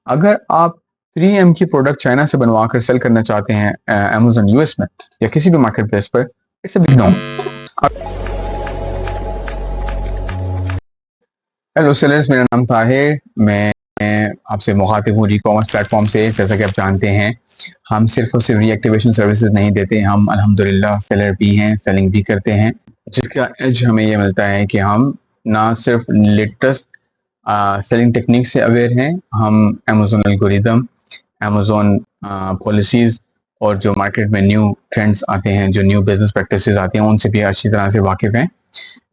अगर आप 3M की प्रोडक्ट चाइना से बनवा कर सेल करना चाहते हैं अमेजोन यूएस में या किसी भी मार्केट प्लेस पर, it's a big no. Hello sellers, मेरा नाम ताहिर, मैं आपसे मुखातिब हूँ ई-कॉमर्स प्लेटफॉर्म से। जैसा कि आप जानते हैं, हम सिर्फ और सिर्फ रीएक्टिवेशन सर्विसेज नहीं देते, हम अल्हम्दुलिल्लाह सेलर भी हैं, सेलिंग भी करते हैं। जिसका एज हमें ये मिलता है कि हम ना सिर्फ लेटेस्ट सेलिंग टेक्निक से अवेयर हैं, हम अमेजोन एल्गोरिदम, अमेजोन पॉलिसीज और जो मार्केट में न्यू ट्रेंड्स आते हैं, जो न्यू बिजनेस प्रैक्टिसेस आते हैं, उनसे भी अच्छी तरह से वाकिफ हैं।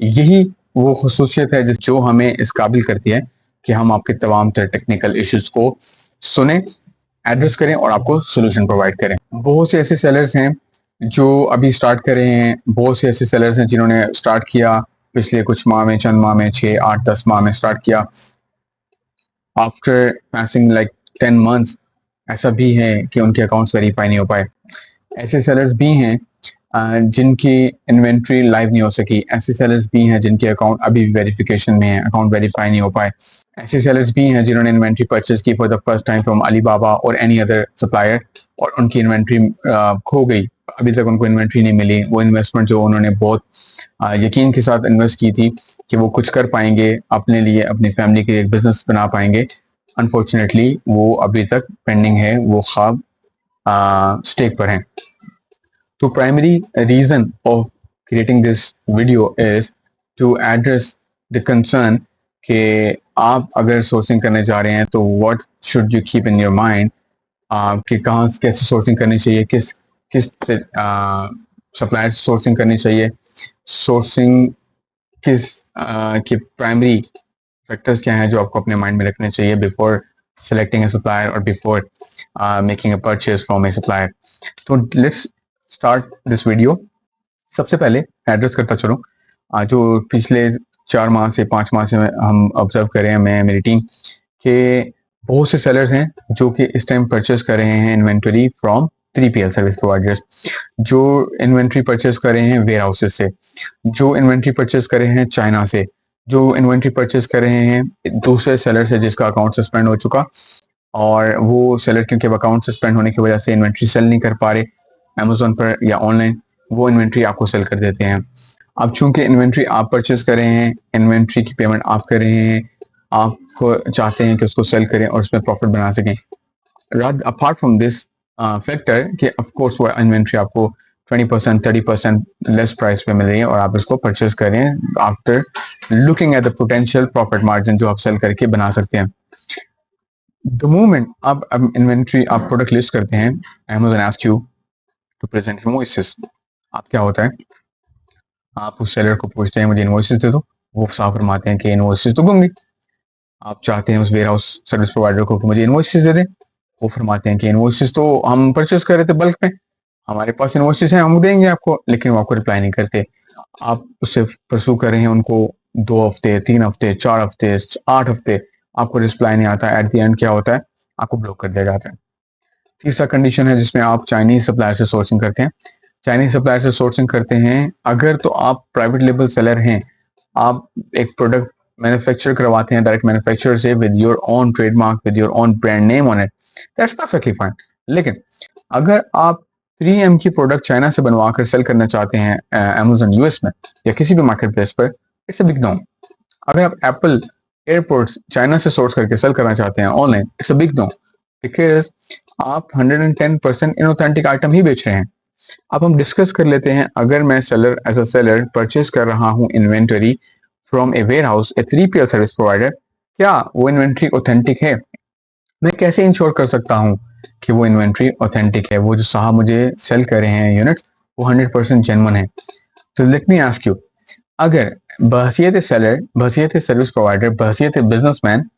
यही वो खसूसियत है जो हमें इस काबिल करती है कि हम आपके तमाम तरह टेक्निकल इश्यूज को सुने, एड्रेस करें और आपको सोल्यूशन प्रोवाइड करें। बहुत से ऐसे सेलर्स हैं जो अभी स्टार्ट कर रहे हैं, बहुत से ऐसे सेलर्स हैं जिन्होंने स्टार्ट किया पिछले कुछ माह में, चंद माह में, 6, 8, 10 माह में स्टार्ट किया। आफ्टर पासिंग लाइक 10 मंथ्स ऐसा भी है कि उनके अकाउंट्स वेरीफाई नहीं हो पाए। ऐसे सेलर्स भी हैं जिनकी इन्वेंट्री लाइव नहीं हो सकी। ऐसे सेलर्स भी हैं जिनके अकाउंट अभी भी वेरिफिकेशन में है, अकाउंट वेरीफाई नहीं हो पाए। ऐसे सेलर्स भी हैं जिन्होंने इन्वेंट्री परचेज की for the first time from Alibaba और एनी अदर सप्लायर, और उनकी इन्वेंट्री खो गई, अभी तक उनको इन्वेंट्री नहीं मिली। वो इन्वेस्टमेंट जो उन्होंने बहुत यकीन के साथ इन्वेस्ट की थी कि वो कुछ कर पाएंगे अपने लिए, अपनी फैमिली के लिए एक बिजनेस बना पाएंगे, अनफॉर्चुनेटली वो अभी तक पेंडिंग है, वो ख्वाब स्टेक पर हैं। So primary reason of creating this video is to address the concern कि आप अगर सोर्सिंग करने जा रहे हैं तो what should you keep in your mind, कि कहाँ कैसे सोर्सिंग करनी चाहिए, किस किस सप्लायर से सोर्सिंग करनी चाहिए, सोर्सिंग किस के प्राइमरी फैक्टर्स क्या हैं जो आपको अपने माइंड में रखने चाहिए before selecting a supplier or before making a purchase from a supplier. तो let's start this video. सबसे पहले एड्रेस करता चलूँ जो पिछले 4 माह से 5 माह से हम ऑब्जर्व कर रहे हैं, मैं मेरी टीम के बहुत से सेलर्स हैं जो कि इस टाइम परचेस कर रहे हैं inventory from 3PL service providers, जो इन्वेंट्री परचेस कर रहे हैं वेयर हाउसेस से, जो इन्वेंट्री परचेस कर रहे हैं चाइना से, जो इन्वेंट्री परचेस कर रहे हैं दूसरे सेलर से जिसका अकाउंट सस्पेंड हो चुका, और वो सेलर क्योंकि अकाउंट सस्पेंड होने की वजह से इन्वेंट्री सेल नहीं कर पा रहे अमेजोन पर या ऑनलाइन, वो इन्वेंट्री आपको सेल कर देते हैं। अब चूंकि इन्वेंट्री आप परचेस कर रहे हैं, इन्वेंट्री की पेमेंट आप कर रहे हैं, आपको चाहते हैं कि उसको सेल करें और उसमें प्रॉफिट बना सकें। अपार्ट फ्रॉम दिस फैक्टर कि ऑफ कोर्स वो इन्वेंट्री आपको 20%, 30% लेस प्राइस पे मिल रही है और आप इसको परचेस करें after looking at the potential profit margin जो आप सेल करके बना सकते हैं। द मोमेंट आप इन्वेंट्री आप प्रोडक्ट लिस्ट करते हैं, Amazon asks you to present invoices। आप क्या होता है, आप उस सेलर को पूछते हैं मुझे इनवॉइसेस दे दो, वो साफ फरमाते हैं कि इनवॉइसेस तो गुम गई। आप चाहते हैं उस वेयर हाउस सर्विस प्रोवाइडर को कि मुझे इनवॉइसेस दे दें, वो फरमाते हैं कि इनवॉइसेस तो हम परचेस कर रहे थे बल्क में, हमारे पास इनवॉइसेस हैं, हम देंगे आपको, लेकिन वो आपको रिप्लाई नहीं करते। आप उससे परसू कर रहे हैं उनको 2 हफ्ते, 3 हफ्ते, 4 हफ्ते, 8 हफ्ते, आपको रिप्लाई नहीं आता। एट द एंड क्या होता है, आपको ब्लॉक कर दिया जाता है। तीसरा कंडीशन है जिसमें आप चाइनीज सप्लायर से सोर्सिंग करते हैं। चाइनीज सप्लायर से सोर्सिंग करते हैं अगर तो आप प्राइवेट लेबल सेलर हैं, आप एक प्रोडक्ट मैन्युफैक्चर करवाते हैं डायरेक्ट मैन्युफैक्चरर से with your own trademark, with your own brand name on it, that's perfectly fine. लेकिन अगर आप 3M की प्रोडक्ट चाइना से बनवा कर सेल करना चाहते हैं अमेजोन यूएस में या किसी भी मार्केट प्लेस पर, इट्स अ बिग नो। अगर आप एप्पल एयरपोर्ट्स चाइना से सोर्स करके सेल करना चाहते हैं online, it's a big no, because आप 110% इनऑथेंटिक आइटम ही बेच रहे हैं। अब हम डिस्कस कर लेते हैं, अगर मैं seller as a seller purchase कर रहा हूं inventory from a warehouse, a 3PL service provider, क्या वो इन्वेंटरी ऑथेंटिक है? मैं कैसे इंश्योर कर सकता हूं कि वो इन्वेंट्री ऑथेंटिक है, वो जो साहब मुझे सेल कर रहे हैं यूनिट्स वो 100% जेन्युइन है? तो लेट मी आस्क यू, अगर बहसियत सेलर, बहसियत सर्विस प्रोवाइडर, बहसियत बिजनेसमैन,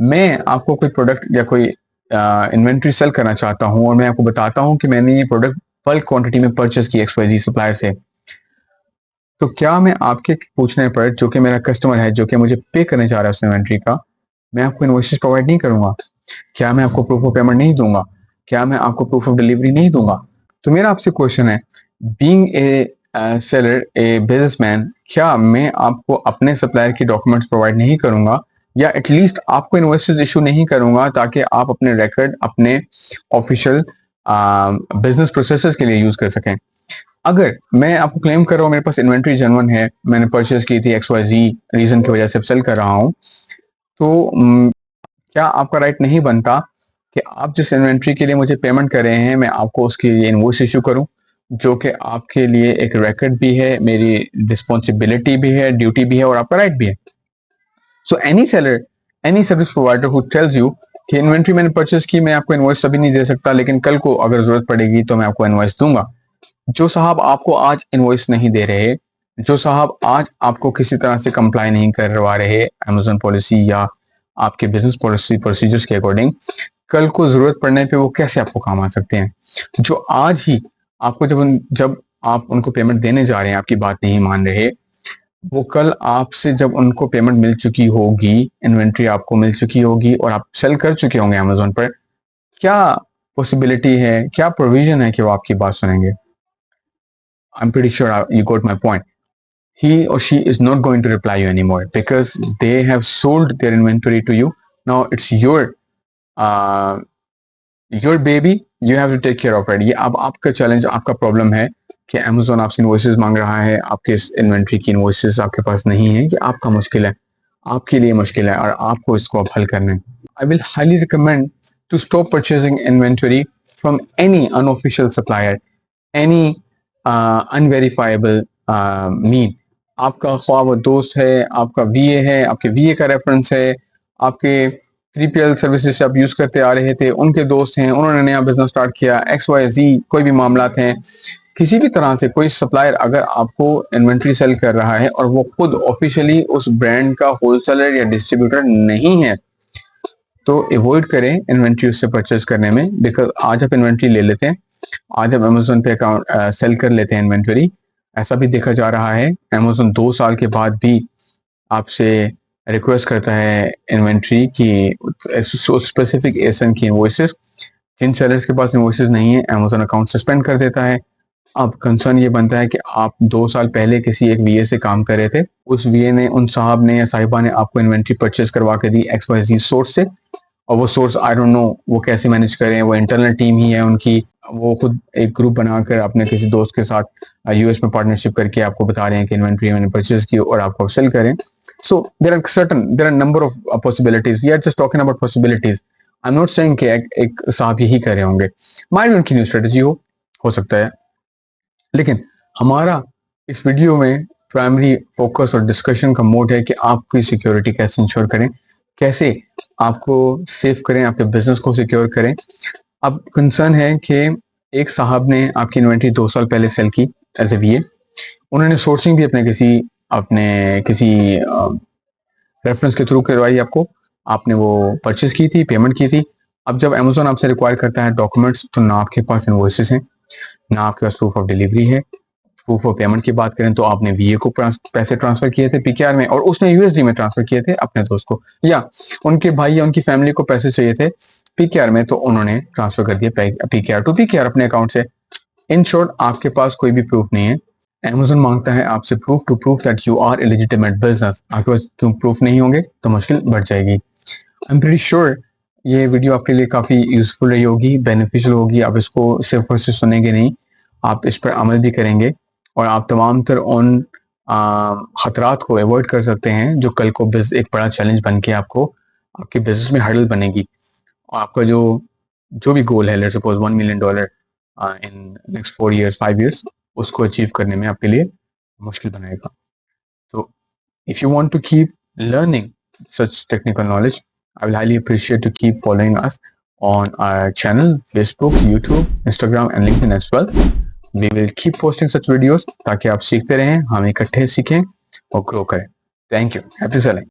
मैं आपको कोई प्रोडक्ट या कोई इन्वेंट्री सेल करना चाहता हूं और मैं आपको बताता हूं कि मैंने ये प्रोडक्ट बल्क क्वांटिटी में परचेस की XYZ सप्लायर से, तो क्या मैं आपके पूछने पर, जो कि मेरा कस्टमर है, जो कि मुझे पे करने जा रहा है उस इन्वेंट्री का, मैं आपको इनवॉइसेस प्रोवाइड नहीं करूंगा? क्या मैं आपको प्रूफ ऑफ पेमेंट नहीं दूंगा? क्या मैं आपको प्रूफ ऑफ डिलीवरी नहीं दूंगा? तो मेरा आपसे क्वेश्चन है, being a seller, a businessman, क्या मैं आपको अपने सप्लायर की डॉक्यूमेंट्स प्रोवाइड नहीं करूंगा या एटलीस्ट आपको इनवॉइसेस इशू नहीं करूंगा ताकि आप अपने रिकॉर्ड अपने ऑफिशियल बिजनेस प्रोसेसेस के लिए यूज कर सकें। अगर मैं आपको क्लेम कर रहा हूँ मेरे पास इन्वेंट्री जेन्युइन है, मैंने परचेज की थी XYZ रीजन की वजह से सेल कर रहा हूँ, तो क्या आपका राइट नहीं बनता कि आप जिस इन्वेंट्री के लिए मुझे पेमेंट कर रहे हैं मैं आपको उसके लिए इनवॉइस इशू करूं, जो कि आपके लिए एक रिकॉर्ड भी है, मेरी रिस्पॉन्सिबिलिटी भी है, ड्यूटी भी है और आपका राइट भी है। So any seller, any service provider who tells you कि इन्वेंट्री मैंने परचेज की, मैं आपको इनवॉइस अभी नहीं दे सकता, लेकिन कल को अगर जरूरत पड़ेगी तो मैं आपको इनवॉइस दूंगा। जो साहब आपको आज इनवॉइस नहीं दे रहे, जो साहब आज आपको किसी तरह से कंप्लाई नहीं करवा रहे अमेजोन पॉलिसी या आपके बिजनेस पॉलिसी प्रोसीजर्स के अकॉर्डिंग, कल को जरूरत पड़ने पे वो कैसे आपको काम आ सकते हैं? जो आज ही आपको जब आप उनको पेमेंट देने जा रहे हैं, आपकी बात नहीं मान रहे, वो कल आपसे जब उनको पेमेंट मिल चुकी होगी, इन्वेंट्री आपको मिल चुकी होगी और आप सेल कर चुके होंगे अमेजोन पर, क्या पॉसिबिलिटी है, क्या प्रोविजन है कि वो आपकी बात सुनेंगे? I'm pretty sure you got my point. He or she is not going to reply you anymore because they have sold their inventory to you. Now it's uh, your baby. You have to take care of it. ये अब आपका challenge, आपका problem है कि Amazon आपसे invoices मांग रहा है, आपके इन्वेंट्री की इनवॉइसेस आपके पास नहीं है, कि आपका मुश्किल है, आपके लिए मुश्किल है और आपको इसको अब हल करना है। I will highly recommend to stop purchasing inventory from any unofficial supplier, any unverifiable mean. आपका ख्वाह वो दोस्त है, आपका VA है, आपके VA का रेफरेंस है, आपके 3PL सर्विसेज आप यूज करते आ रहे थे, उनके दोस्त हैं, उन्होंने नया बिजनेस स्टार्ट किया, XYZ कोई भी मामला हैं, किसी भी तरह से कोई सप्लायर अगर आपको इन्वेंट्री सेल कर रहा है और वो खुद ऑफिशियली उस ब्रांड का होलसेलर या डिस्ट्रीब्यूटर नहीं है, तो अवॉइड करें इन्वेंट्री उससे परचेज करने में। बिकॉज आज आप इन्वेंट्री ले लेते हैं, आज आप अमेजोन पे अकाउंट सेल कर लेते हैं इन्वेंटरी। ऐसा भी देखा जा रहा है अमेजोन 2 साल के बाद भी आपसे रिक्वेस्ट करता है इन्वेंट्री की स्पेसिफिक एसन की इनवॉइसेस। जिन सेलर्स के पास इनवॉइसेस नहीं है अमेजोन अकाउंट सस्पेंड कर देता है। अब कंसर्न ये बनता है कि आप 2 साल पहले किसी एक VA से काम कर रहे थे, उस VA ने, उन साहब ने या साहिबा ने आपको इन्वेंट्री परचेज करवा के दी XYZ सोर्स से, और वो सोर्स आई डोंट नो वो कैसे मैनेज करें, वो इंटरनल टीम ही है उनकी, वो खुद एक ग्रुप बनाकर अपने किसी दोस्त के साथ US में पार्टनरशिप करके आपको बता रहे हैं कि इन्वेंट्री मैंने परचेज की और आपको सेल करें। So there are number of possibilities, we are just talking about possibilities. I am not saying कि एक साहब यही कर रहे होंगे, माइट उनकी न्यू स्ट्रेटजी हो सकता है, लेकिन हमारा इस वीडियो में प्राइमरी फोकस और डिस्कशन का मोड है कि आपकी सिक्योरिटी कैसे इंश्योर करें, कैसे आपको सेफ करें, आपके बिजनेस को सिक्योर करें। अब कंसर्न है कि एक साहब ने आपकी इन्वेंट्री 2 साल पहले सेल की एज ए VA, उन्होंने सोर्सिंग भी अपने किसी रेफरेंस के थ्रू करवाई आपको, आपने वो परचेज की थी, पेमेंट की थी। अब जब अमेजोन आपसे रिक्वायर करता है डॉक्यूमेंट्स, तो ना आपके पास इनवॉइसेस हैं, ना आपके पास प्रूफ ऑफ डिलीवरी है। प्रूफ ऑफ पेमेंट की बात करें तो आपने VA को पैसे ट्रांसफर किए थे PKR में, और उसने USD में ट्रांसफर किए थे अपने दोस्त को, या उनके भाई या उनकी फैमिली को पैसे चाहिए थे PKR में, तो उन्होंने ट्रांसफर कर दिया PKR टू PKR अपने अकाउंट से। इन शॉर्ट आपके पास कोई भी प्रूफ नहीं है। Amazon मांगता है आपसे proof to proof that you are a legitimate business. आपके पास क्यों प्रूफ नहीं होंगे तो मुश्किल बढ़ जाएगी। आई एम प्रीटी श्योर ये वीडियो आपके लिए काफ़ी यूजफुल रही होगी, बेनिफिशियल होगी। आप इसको सिर्फ और सिर्फ सुनेंगे नहीं, आप इस पर अमल भी करेंगे और आप तमाम तर उन खतरात को अवॉइड कर सकते हैं जो कल को एक बड़ा चैलेंज बन के आपके बिजनेस में हर्डल बनेगी। और आपका जो भी गोल है, let's suppose $1 million in next 4 years 5 years, उसको अचीव करने में आपके लिए मुश्किल बनाएगा। तो if you want to keep learning such technical knowledge, I will highly appreciate to keep following us on our channel, Facebook, YouTube, Instagram and LinkedIn as well. We will keep posting such videos ताकि आप सीखते रहें, हम इकट्ठे सीखें और grow करें। Thank you. Happy selling.